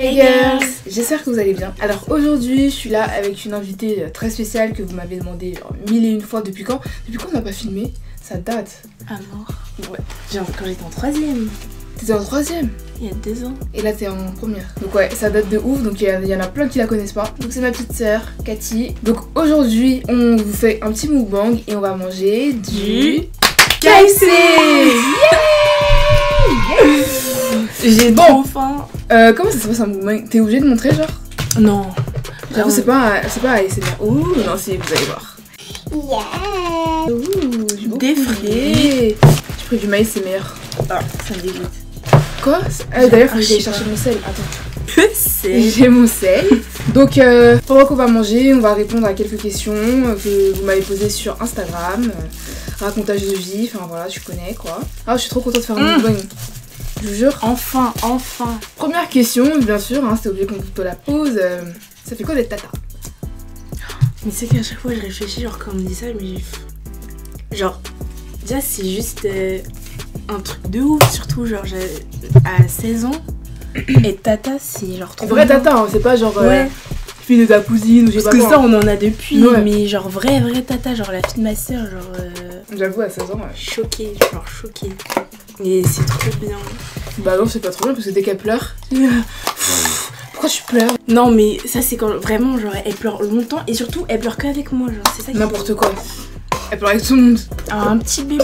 Hey girls! J'espère que vous allez bien. Alors aujourd'hui, je suis là avec une invitée très spéciale que vous m'avez demandé genre 1001 fois depuis quand. Depuis quand on n'a pas filmé? Ça date. Ah mort. Ouais. Genre quand j'étais en 3ème. T'étais en 3ème? Il y a 2 ans. Et là t'es en première. Donc ouais, ça date de ouf, donc il y en a plein qui la connaissent pas. Donc c'est ma petite sœur, Cathy. Donc aujourd'hui, on vous fait un petit mukbang et on va manger du KFC. J'ai trop faim. Comment ça se passe un mukbang? T'es obligé de montrer genre? Non. J'avoue c'est pas ASMR. Ouh, non si, vous allez voir. Yeah. Ouh, des frites. J'ai pris du maïs, c'est meilleur. Ah, ça me dégoûte. Quoi? D'ailleurs, faut que j'aille chercher mon sel. Attends. J'ai mon sel. Donc, pendant qu'on va manger, on va répondre à quelques questions que vous m'avez posées sur Instagram. Racontage de vie, enfin voilà, tu connais quoi. Ah, je suis trop contente de faire un mukbang. Je vous jure. Enfin. Première question, bien sûr, hein, c'est obligé qu'on te la pose. Ça fait quoi d'être tata? Mais c'est qu'à chaque fois je réfléchis, genre quand on me dit ça, mais genre, déjà c'est juste un truc de ouf, surtout genre à 16 ans. Et tata, c'est genre trop. Vrai tata, hein, c'est pas genre ouais. Fille de ta cousine ou je sais parce pas que quoi. ça on en a depuis, ouais. Mais genre vrai tata, genre la fille de ma soeur, genre. J'avoue, à 16 ans, ouais. Choquée. Et c'est trop bien. Bah non, c'est pas trop bien parce que dès qu'elle pleure. Pourquoi tu pleures? Non, mais ça c'est quand vraiment, genre elle pleure longtemps et surtout elle pleure qu'avec moi, genre c'est ça qui. N'importe quoi. Elle pleure avec tout le monde. Un petit bébé,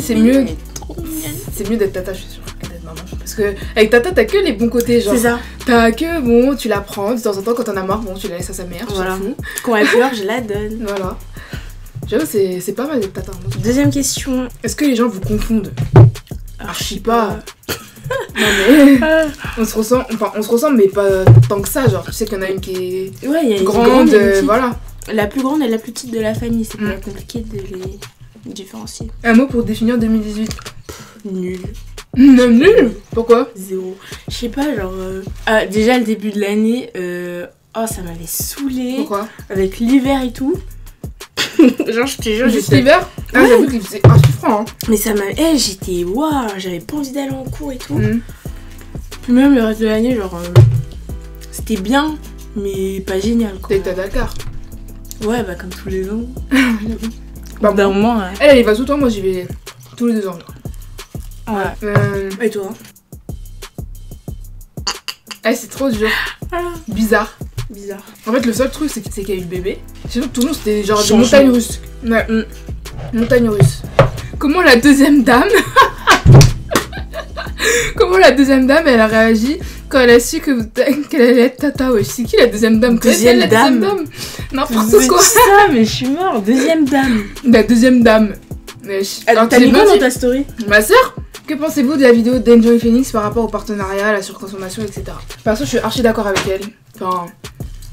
C'est mieux. Trop mignonne. C'est mieux d'être tata, je suis sûre, que d'être maman. Parce que avec tata, t'as que les bons côtés, genre. C'est ça. T'as que, bon, tu la prends, de temps en temps, quand t'en as marre, bon, tu la laisses à sa mère, voilà. tu t'en fous. Quand elle pleure, je la donne. Voilà. J'avoue, c'est pas mal d'être tata. Deuxième question. Est-ce que les gens vous confondent? Archi pas. Non mais on se ressemble mais pas tant que ça, genre tu sais qu'il y en a une qui est ouais, il y a grande, voilà. La plus grande et la plus petite de la famille, c'est pas compliqué de les différencier. Un mot pour définir 2018. Nul. Nul. Pourquoi? Zéro. Je sais pas, genre déjà le début de l'année, oh ça m'avait saoulée. Pourquoi? Avec l'hiver et tout. Genre je te jure, juste l'hiver. Ah ouais. J'avoue qu'il faisait archi froid hein. Mais ça m'a... j'étais... Waouh, j'avais pas envie d'aller en cours et tout. Puis même le reste de l'année, genre... c'était bien, mais pas génial quoi. T'es à Dakar? Ouais, bah comme tous les ans. Bah d'un moment... Ouais. Elle y va tout le temps, moi j'y vais tous les 2 ans. Ouais. Et toi? C'est trop dur. Bizarre. En fait, le seul truc, c'est qu'il y a eu le bébé. Sinon, tout le monde, c'était genre des montagnes russes. Ouais. Montagnes russes. Comment la deuxième dame... Comment la deuxième dame, elle a réagi quand elle a su qu'elle allait être tata, ouais. C'est qui la deuxième dame? Deuxième dame. N'importe quoi. Ça, mais je suis mort. Deuxième dame. La deuxième dame. T'as mis quoi dans ta story? Ma soeur? Que pensez-vous de la vidéo d'Enjoy Phoenix par rapport au partenariat, à la surconsommation, etc. Perso, je suis archi d'accord avec elle. Enfin,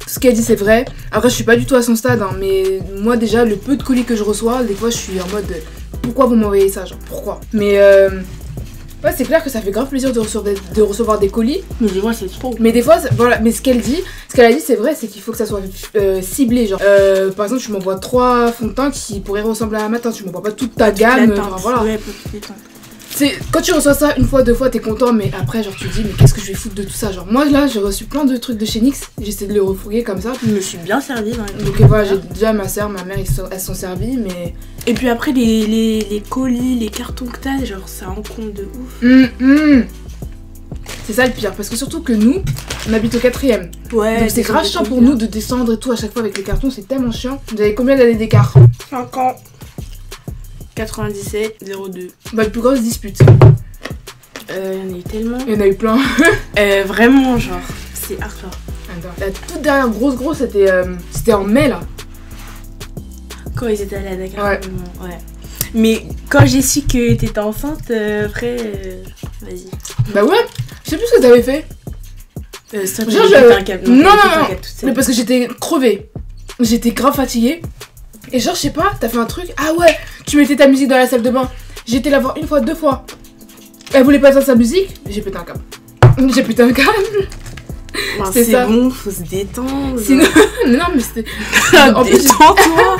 ce qu'elle dit, c'est vrai. Après, je suis pas du tout à son stade, hein, mais moi, déjà, le peu de colis que je reçois, des fois, je suis en mode pourquoi vous m'envoyez ça? Genre, pourquoi? Mais ouais, c'est clair que ça fait grave plaisir de recevoir des colis. Mais des fois, c'est trop. Mais des fois, voilà, mais ce qu'elle a dit, c'est vrai, c'est qu'il faut que ça soit ciblé. Genre, par exemple, tu m'envoies 3 fonds de teint qui pourraient ressembler à un matin, tu m'envoies pas toute ta gamme. Enfin, voilà. Ouais, quand tu reçois ça une fois, 2 fois, t'es content, mais après, genre, tu te dis, mais qu'est-ce que je vais foutre de tout ça? Genre, moi là, j'ai reçu plein de trucs de chez NYX, j'essaie de les refourguer comme ça. Je me suis bien servie dans les... Donc voilà, j'ai déjà ma soeur, ma mère, elles sont servies, mais. Et puis après, les colis, les cartons que t'as, genre, ça en compte de ouf. C'est ça le pire, parce que surtout que nous, on habite au 4ème. Ouais. Donc c'est grave chiant pour nous de descendre et tout à chaque fois avec les cartons, c'est tellement chiant. Vous avez combien d'années d'écart? 5 ans. 97, 02. Bah, le plus grosse dispute. Il y en a eu tellement. Il y en a eu plein. Vraiment, genre, c'est hardcore. La toute dernière grosse, c'était en mai là. Quand ils étaient allés à Dakar. Ouais. Mais quand j'ai su que t'étais enceinte, après, vas-y. Bah ouais, je sais plus ce que t'avais fait. Non, mais parce que j'étais crevée. J'étais grave fatiguée. Et genre, je sais pas, t'as fait un truc. Ah ouais, tu mettais ta musique dans la salle de bain. J'ai été la voir 1 fois, 2 fois. Elle voulait pas entendre sa musique. J'ai pété un câble. C'est ça. Bon, faut se détendre. Sinon... non, mais c'était. En plus, détends-toi.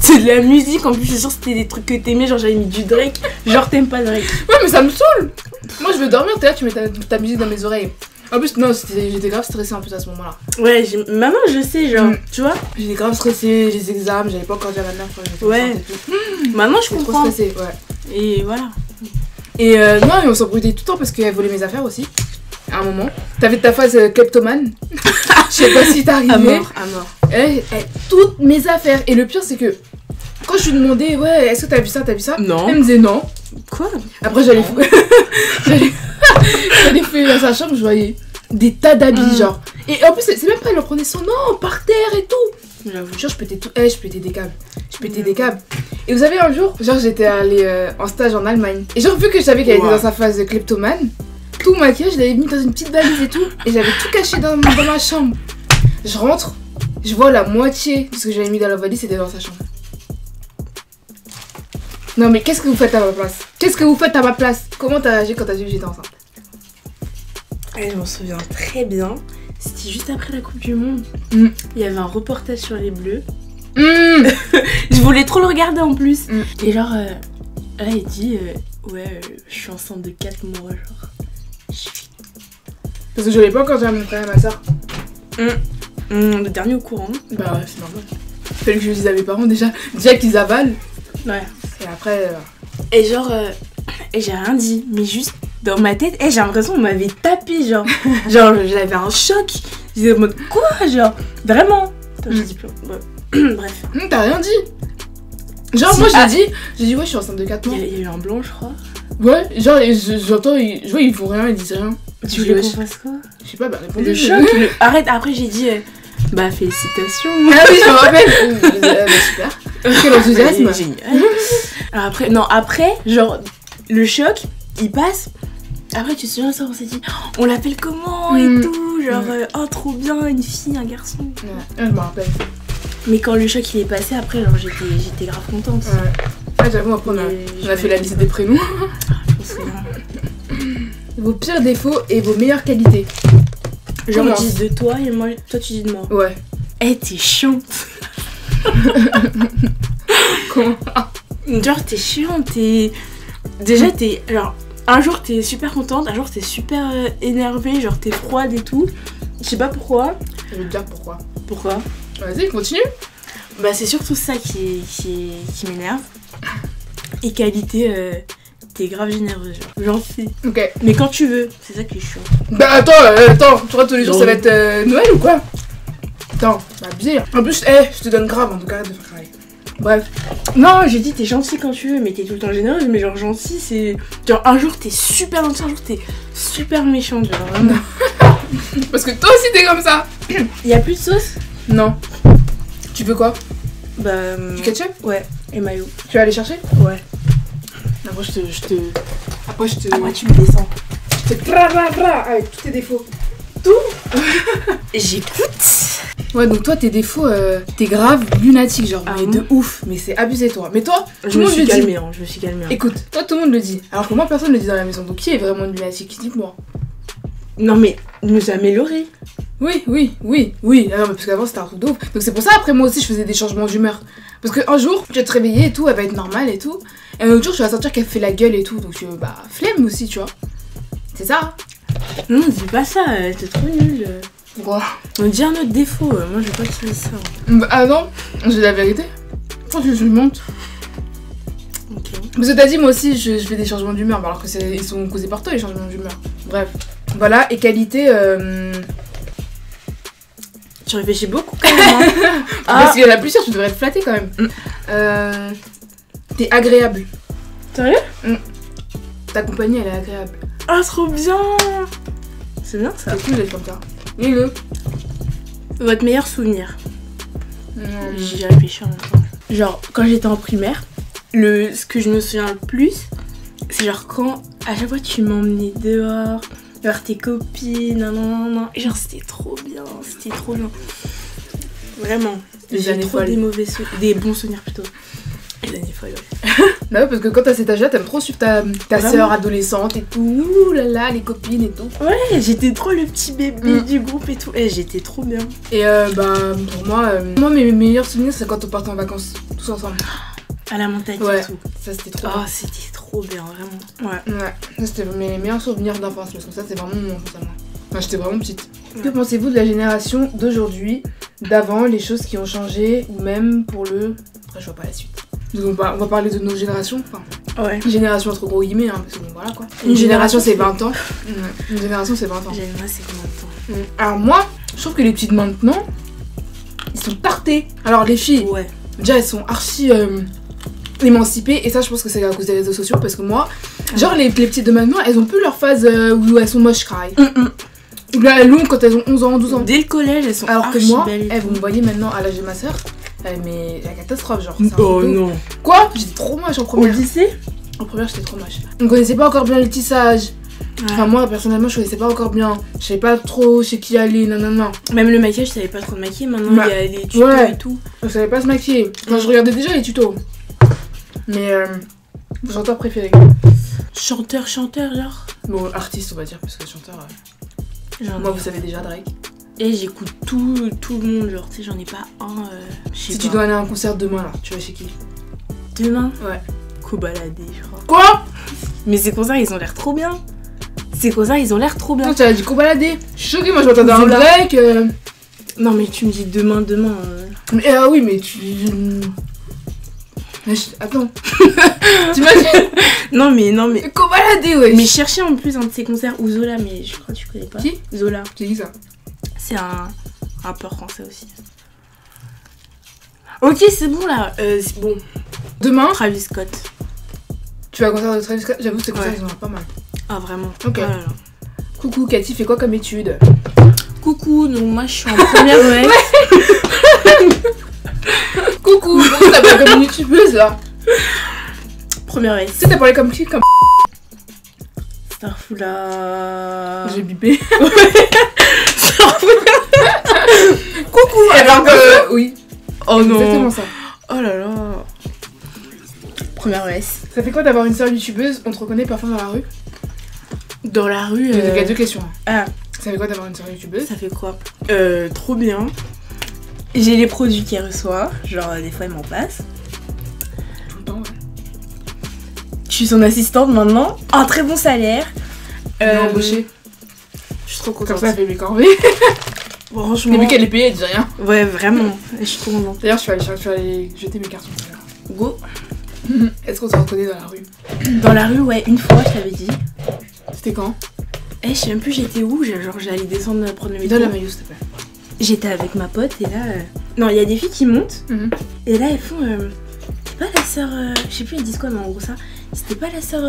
C'est de la musique. En plus, je suis sûre que c'était des trucs que t'aimais. Genre, j'avais mis du Drake. Genre, t'aimes pas Drake. Ouais, mais ça me saoule. Moi, je veux dormir. T'es là, tu mets ta musique dans mes oreilles. En plus, non, j'étais grave stressée en plus à ce moment-là. Ouais, maintenant je sais, genre, tu vois. J'étais grave stressée, les examens, j'avais pas encore dit à ma mère quand j'étais Ouais. enceinte et tout. Maintenant je J'étais trop comprends. stressée, ouais. Et voilà. Et non, mais on s'embrouillait tout le temps parce qu'elle volait mes affaires aussi. À un moment. T'avais ta phase kleptomane. Je sais pas si t'es arrivé. À mort. Elle, toutes mes affaires. Et le pire, c'est que quand je lui demandais, ouais, est-ce que t'as vu ça Non. Elle me disait non. Quoi? Après, j'allais fouiller dans sa chambre, je voyais des tas d'habits, genre. Et en plus, c'est même pas, elle en prenait son nom par terre et tout. J'avoue. Genre, je pétais tout. Je pétais des câbles. Je pétais des câbles. Et vous savez, un jour, genre, j'étais allée en stage en Allemagne. Et genre, vu que je savais qu'elle était dans sa phase kleptomane, tout mon maquillage, je l'avais mis dans une petite valise et tout. Et j'avais tout caché dans ma chambre. Je rentre, je vois la moitié de ce que j'avais mis dans la valise, c'était dans sa chambre. Non, mais qu'est-ce que vous faites à ma place? Qu'est-ce que vous faites à ma place? Comment t'as réagi quand t'as vu que j'étais enceinte? Je m'en souviens très bien. C'était juste après la Coupe du Monde. Il y avait un reportage sur les Bleus. Je voulais trop le regarder en plus. Et genre, là il dit ouais, je suis enceinte de 4 mois, genre. Parce que je l'ai pas encore dit à mon frère et à ma soeur. Le dernier au courant. Bah ouais, c'est normal. Fallait que je le dise à mes parents déjà qu'ils avalent. Ouais. Et après. Et genre, et j'ai rien dit, mais juste dans ma tête, j'ai l'impression qu'on m'avait tapé, genre. Genre, j'avais un choc. J'étais en mode quoi, genre, vraiment. Attends, j'ai dit plus. Ouais. Bref. T'as rien dit. Genre, Si, moi j'ai dit ouais, je suis enceinte de 4 mois. Il y a eu un blanc, je crois. Ouais, genre, j'entends, je vois, ils font rien, ils disent rien. Tu voulais qu'on fasse quoi? Je sais pas, bah répondez. Le choc. Arrête, après j'ai dit bah félicitations. Ah oui, je me rappelle. Bah, super. Quel enthousiasme. Génial. Alors après, non, après, genre, le choc, il passe. Après, tu te souviens, ça, on s'est dit, on l'appelle comment et tout. Genre, oh, trop bien, une fille, un garçon. Ouais, je me rappelle. Mais quand le choc il est passé, après, genre, j'étais grave contente. Ouais. Ah, j'avoue, après, on a fait la liste des prénoms. Je me souviens. Vos pires défauts et vos meilleures qualités. Genre, on dit de toi et moi, toi, tu dis de moi. Ouais. Eh, t'es chiante. Comment? Genre, t'es chiante, déjà, t'es. Genre, un jour, t'es super contente, un jour, t'es super énervée, genre, t'es froide et tout. Je sais pas pourquoi. Je vais te dire pourquoi. Pourquoi? Vas-y, continue. Bah, c'est surtout ça qui m'énerve. Et qualité, t'es grave généreuse, genre. Gentil. Ok. Mais quand tu veux, c'est ça qui est chiant. Bah attends, tu vois, tous les jours, ça va être Noël ou quoi? Attends, bah abusé. En plus, je te donne grave, en tout cas, arrête de faire travailler. Bref. Non, j'ai dit t'es gentil quand tu veux, mais t'es tout le temps généreuse. Mais genre gentil, c'est genre un jour t'es super gentil, un jour t'es super méchante, genre vraiment. Parce que toi aussi t'es comme ça. Y a plus de sauce? Non. Tu veux quoi? Bah. Du ketchup? Ouais. Et mayo. Tu vas aller chercher? Ouais. Après je te... Après tu me descends. Je te avec tous tes défauts. J'écoute. Ouais, donc toi tes défauts, t'es grave lunatique, genre, Ah mais bon de ouf. Mais c'est abusé toi. Mais toi, tout Je le me monde suis le dit. calmée, hein, je me suis calmée. Écoute, toi tout le monde le dit. Alors que moi personne le dit dans la maison. Donc qui est vraiment une lunatique? Dites-moi. Non mais nous améliorer. Oui. Ah non, mais parce qu'avant c'était un truc de ouf. Donc c'est pour ça après moi aussi je faisais des changements d'humeur. Parce qu'un jour, tu vas te réveiller et tout, elle va être normale et tout. Et un autre jour, tu vas sentir qu'elle fait la gueule et tout. Donc bah, flemme aussi, tu vois. C'est ça. Non, dis pas ça, t'es trop nulle. Quoi? On dit un autre défaut, moi je vais pas te dire ça. Ah non, j'ai la vérité. Oh, je monte. Ok. Parce que t'as dit, moi aussi, je fais des changements d'humeur. Alors que ils sont causés par toi, les changements d'humeur. Bref. Voilà, et qualité. Tu réfléchis beaucoup quand même. Hein. Parce qu'il y en a plusieurs, tu devrais être flattée quand même. T'es agréable. Sérieux? Ta compagnie, elle est agréable. Ah, trop bien. C'est bien ça. C'est cool d'être comme ça. Dis-le. Votre meilleur souvenir? J'y réfléchis en même temps. Genre, quand j'étais en primaire, ce que je me souviens le plus, c'est genre quand à chaque fois tu m'emmenais dehors, vers tes copines, non. Et genre, c'était trop bien. Vraiment. Les J'ai années trop folles. des bons souvenirs plutôt. Les années folles, ouais. Bah ouais, parce que quand t'as cet âge-là, t'aimes trop suivre ta Vraiment. sœur adolescente et tout. Ouh là là, les copines et tout. Ouais, j'étais trop le petit bébé du groupe et tout. Et j'étais trop bien. Et bah, pour moi, mes meilleurs souvenirs, c'est quand on partait en vacances, tous ensemble. À la montagne Ouais. et tout. Ça, c'était trop Oh, c'était trop bien, vraiment. Ouais. bien. Ouais, ça, c'était mes meilleurs souvenirs d'enfance, parce que ça, c'est vraiment mon enfance à moi. Enfin, j'étais vraiment petite. Que pensez-vous de la génération d'aujourd'hui, d'avant, les choses qui ont changé, ou même pour le... Après, je vois pas la suite. Donc, on va parler de nos générations. Enfin, Ouais. génération entre gros guillemets, hein, parce que bon, voilà quoi. Une génération, c'est 20 ans. Une génération, c'est 20 ans. Moi, c'est combien de temps? Alors moi, je trouve que les petites maintenant, ils sont tartés. Alors les filles, Ouais. déjà elles sont archi émancipées, et ça je pense que c'est à cause des réseaux sociaux, parce que moi, genre les petites de maintenant, elles ont plus leur phase où elles sont moches cry. Ou là elles l'ont quand elles ont 11 ans, 12 ans. Dès le collège, elles sont Alors que archi moi, belles et vous tout. me voyez maintenant à l'âge de ma soeur, mais la catastrophe, genre. c'est un Oh truc de ouf. non. Quoi? J'étais trop moche en Au première. lycée? En première, j'étais trop moche. On connaissait pas encore bien le tissage. Enfin, moi personnellement, je connaissais pas encore bien. Je savais pas trop chez qui aller, nanana. Même le maquillage, je savais pas trop me maquiller. Maintenant, Bah, il y a les tutos ouais. et tout. Je savais pas se maquiller. Enfin, je regardais déjà les tutos. Mais chanteur préféré. Chanteur, genre. Bon, artiste, on va dire, parce que chanteur. J'en Moi, ai- vous savez déjà Drake. Et j'écoute tout le monde, genre, tu sais, j'en ai pas un. Je sais Si pas. tu dois aller à un concert demain, là, tu vas chez qui? Demain? Ouais. Kobalade, je crois. Quoi? Mais ces concerts, ils ont l'air trop bien. Ces concerts, ils ont l'air trop bien. Non, tu as dit Kobalade. Je suis choquée, moi, je m'attendais à un Zola. Drake. Non, mais tu me dis demain. Mais oui, mais tu. Attends. T'imagines? Non, mais. Kobalade, ouais. Mais chercher en plus un de ces concerts ou Zola, mais je crois que tu connais pas. Qui? Zola. Qui dit ça? C'est un rappeur français aussi. Ok, c'est bon là. C'est bon. Demain, Travis Scott. tu vas à un concert de Travis Scott. J'avoue, ces concerts, Ouais. ils en ont pas mal. Ah, vraiment. Ok. Oh là là. Coucou, Cathy, fait quoi comme étude? Coucou, donc moi je suis en première ES. Coucou, pourquoi t'as pas comme une youtubeuse là? Première ES. Tu sais, t'as parlé comme qui? Comme. Starfoula. J'ai bipé. Coucou. Alors que. Oui. Oh Exactement non. ça. Oh là là. Première ES. Ça fait quoi d'avoir une sœur youtubeuse? On te reconnaît parfois dans la rue? Dans la rue. Il y a deux questions. Ah, Ça fait quoi d'avoir une sœur youtubeuse? ça fait quoi? Trop bien. J'ai les produits qu'elle reçoit. Genre, des fois, elle m'en passe. Tout le temps, ouais. Je suis son assistante maintenant. Un très bon salaire. Elle est embauchée. Je suis trop Comme contente. ça, elle fait mes corvées. Franchement. Et vu qu'elle est payée, elle dit rien. Ouais, vraiment. Je suis trop contente. D'ailleurs, je vais aller jeter mes cartons tout à l'heure. Go. Est-ce qu'on se reconnaît dans la rue? Dans la rue, ouais, une fois, je t'avais dit. C'était quand? Je sais même plus j'étais où. Genre, j'allais descendre prendre le métro. Donne la maillot, s'il te plaît. J'étais avec ma pote et là. Non, il y a des filles qui montent. Mhm. Et là, elles font. C'est pas la sœur. Je sais plus, ils disent quoi, mais en gros, ça. C'était pas la sœur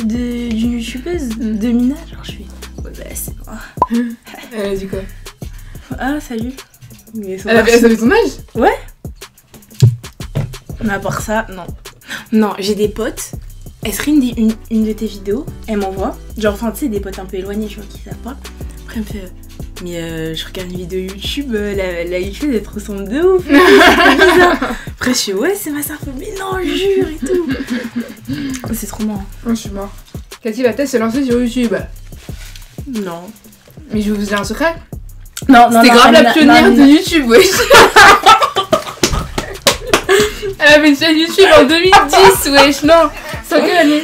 d'une youtubeuse de Mina. Genre, je fais. Ouais, bah, c'est moi. Elle a dit quoi? Ah, salut. Mais elles sont Elle avait ton âge? Mais à part ça, non. Non, j'ai des potes. Elles screen une de tes vidéos. Elles m'envoient. Genre, enfin, tu sais, des potes un peu éloignés, tu vois, qui savent pas. Après, elle me fait. Mais je regarde une vidéo YouTube, la YouTube elle te ressemble de ouf. C'est trop bizarre. Après je suis ouais c'est ma sœur, mais non je jure et tout. C'est trop marrant. Oh, je suis mort. Cathy va peut-être se lancer sur YouTube. Non. Mais je vais vous dire un secret. Non, C'était grave la pionnière de YouTube, wesh. Elle avait une chaîne YouTube en 2010, wesh, non. C'est en quelle année?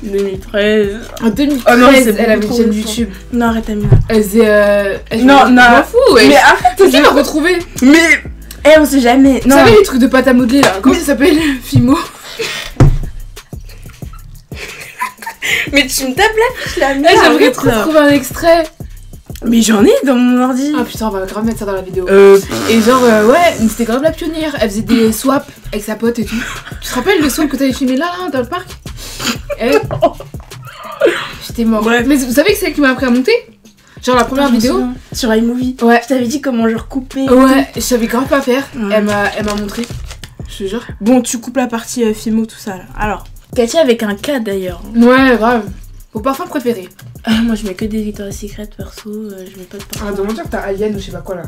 2013. En 2013, Oh non, c'est elle avait une beaucoup chaîne trop YouTube. Non, arrête Amina. Elle faisait. Non, non. Je m'en fous, wesh. Mais arrête. C'est qui m'a retrouvé? Mais. On sait jamais. Vous Non. savez les trucs de pâte à modeler là? Comment ça s'appelle? Fimo. Mais tu me tapes la fiche là. J'aimerais trop trouver un extrait. Mais j'en ai dans mon ordi. Ah putain, on va grave mettre ça dans la vidéo. Et genre, ouais, c'était grave la pionnière. Elle faisait des swaps avec sa pote et tout. Tu te rappelles le swap que t'avais filmé là, dans le parc? J'étais mort. Bref. Mais vous savez que c'est elle qui m'a appris à monter? Genre la première vidéo? Sur iMovie. Ouais. Je t'avais dit comment je recoupais. Ouais, je savais grave pas faire. Ouais. Elle m'a montré. Je te jure. Bon, tu coupes la partie Fimo, tout ça là. Alors, Katia avec un K d'ailleurs. Ouais, grave. Vos parfums préférés? Moi je mets que des Victoria's Secret perso, je mets pas de parfum. Ah, de mentir que t'as Alien ou je sais pas quoi là.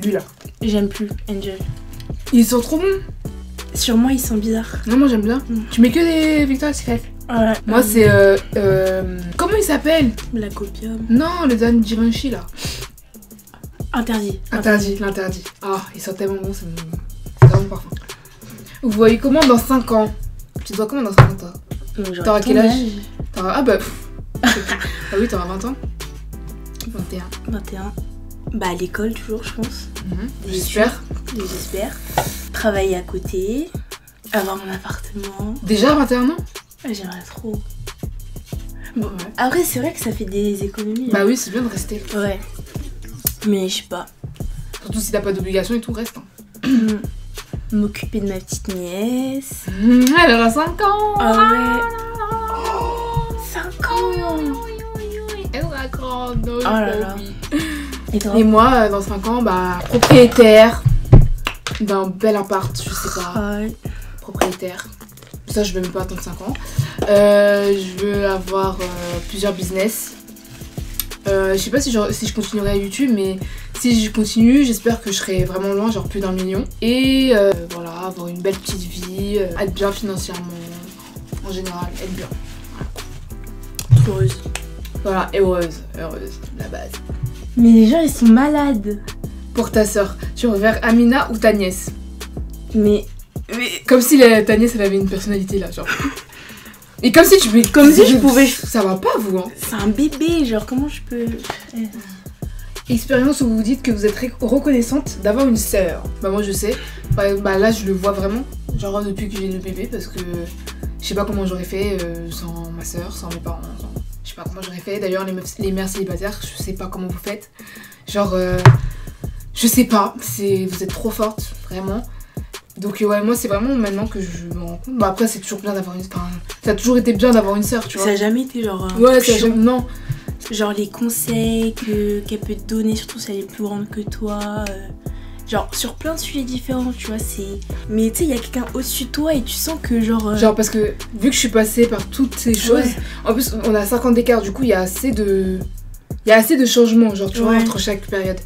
Lui là. J'aime plus, Angel. Ils sont trop bons. Sur moi ils sont bizarres. Non, moi j'aime bien. Tu mets que des Victoria's Secret? Ouais. Moi c'est. Comment il s'appelle? Black Opium. Non, le Dan Givenchy là. Interdit. Interdit, l'interdit. Ah, ils sont tellement bons, c'est vraiment parfum. Vous voyez comment dans 5 ans? Tu te vois comment dans 5 ans toi? Donc, genre, T'auras ton quel âge? Ah bah. Ah oui, t'auras 20 ans. 21. 21. Bah à l'école toujours, je pense. J'espère. J'espère. Travailler à côté. Avoir mon appartement. Déjà 21 ans? J'aimerais trop. Bon, après, c'est vrai que ça fait des économies. Bah oui, c'est bien de rester. Ouais. Mais je sais pas. Surtout si t'as pas d'obligation et tout, reste. M'occuper de ma petite nièce. Elle aura 5 ans. Ah ouais. 5 ans. Elle sera grande. Oh là là. Et moi, dans 5 ans, bah, propriétaire d'un bel appart, je sais pas. Ouais. Propriétaire. Ça, je vais même pas attendre 5 ans. Je veux avoir plusieurs business. Je sais pas si je continuerai à YouTube, mais si je continue, j'espère que je serai vraiment loin, genre plus d'1 million. Et voilà, avoir une belle petite vie, être bien financièrement, en général, être bien. Heureuse. Voilà, et heureuse, la base. Mais les gens, ils sont malades. Pour ta soeur, tu préfères Amina ou ta nièce? Mais Comme si ta nièce, elle avait une personnalité là, genre. Et comme si je pouvais. Ça va pas, vous, hein. C'est un bébé, genre, comment je peux. Expérience où vous vous dites que vous êtes reconnaissante d'avoir une sœur. Bah, moi, je sais. Bah, là, je le vois vraiment. Genre, depuis que j'ai le bébé, parce que je sais pas comment j'aurais fait sans ma sœur, sans mes parents. Je sais pas comment j'aurais fait. D'ailleurs, les mères célibataires, je sais pas comment vous faites. Genre, je sais pas. Vous êtes trop fortes, vraiment. Donc ouais, moi c'est vraiment maintenant que je me rends compte. Bah après c'est toujours bien d'avoir une... Enfin, ça a toujours été bien d'avoir une sœur, tu vois. Ça a jamais été genre... Ouais, ça a jamais... Non. Genre les conseils qu'elle peut te donner, surtout si elle est plus grande que toi. Genre sur plein de sujets différents, tu vois, c'est... Mais tu sais, il y a quelqu'un au-dessus de toi et tu sens que genre... Genre parce que vu que je suis passée par toutes ces choses... Ouais. En plus on a 5 ans d'écart, du coup il y a assez de... Il y a assez de changements, genre tu vois, entre chaque période.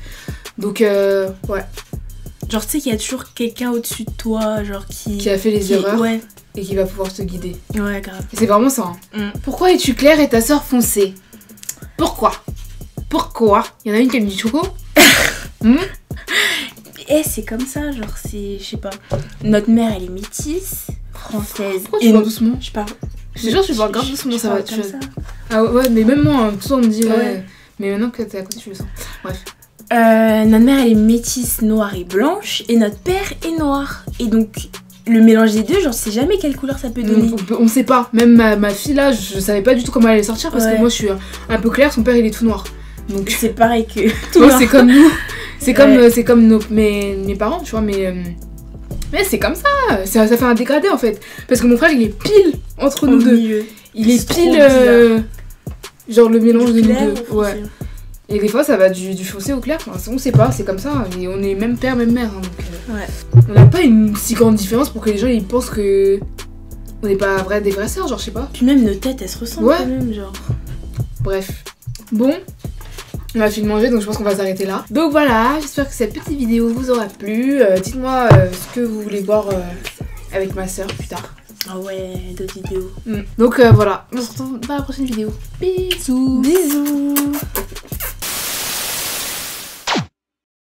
Donc ouais. Genre tu sais qu'il y a toujours quelqu'un au-dessus de toi, genre qui a fait les erreurs, ouais. Et qui va pouvoir te guider. Ouais, grave. Et c'est vraiment ça. Hein. Pourquoi es-tu claire et ta soeur foncée? Pourquoi? Il y en a une qui a mis du choco. C'est comme ça, genre c'est... Je sais pas. Notre mère, elle est métisse, française. Pourquoi tu parles doucement? Je parle... Je te jure, tu parles grave doucement, ça va. Comme ça. Ah ouais, mais même moi, tout le temps on me dit ouais. Mais maintenant que t'es à côté, tu le sens. Bref. Notre mère elle est métisse noire et blanche et notre père est noir et donc le mélange des deux, genre je sais jamais quelle couleur ça peut donner. On sait pas, même ma fille là je savais pas du tout comment elle allait sortir parce que moi je suis un peu claire, son père il est tout noir, donc c'est pareil que tout noir. C'est comme nous, c'est comme mes parents, tu vois, mais c'est comme ça fait un dégradé en fait, parce que mon frère il est pile entre nous deux, il est pile genre le mélange de nous deux, ouais. Et des fois ça va du foncé au clair, enfin, on sait pas, c'est comme ça, et on est même père, même mère, hein, donc on n'a pas une si grande différence pour que les gens ils pensent que on n'est pas des vraies sœurs, genre je sais pas. Puis même nos têtes elles se ressemblent quand même, genre. Bref, bon, on a fini de manger donc je pense qu'on va s'arrêter là. Donc voilà, j'espère que cette petite vidéo vous aura plu, dites-moi ce que vous voulez voir avec ma sœur plus tard. Ah ouais, d'autres vidéos. Donc voilà, on se retrouve dans la prochaine vidéo. Bisous. Bisous.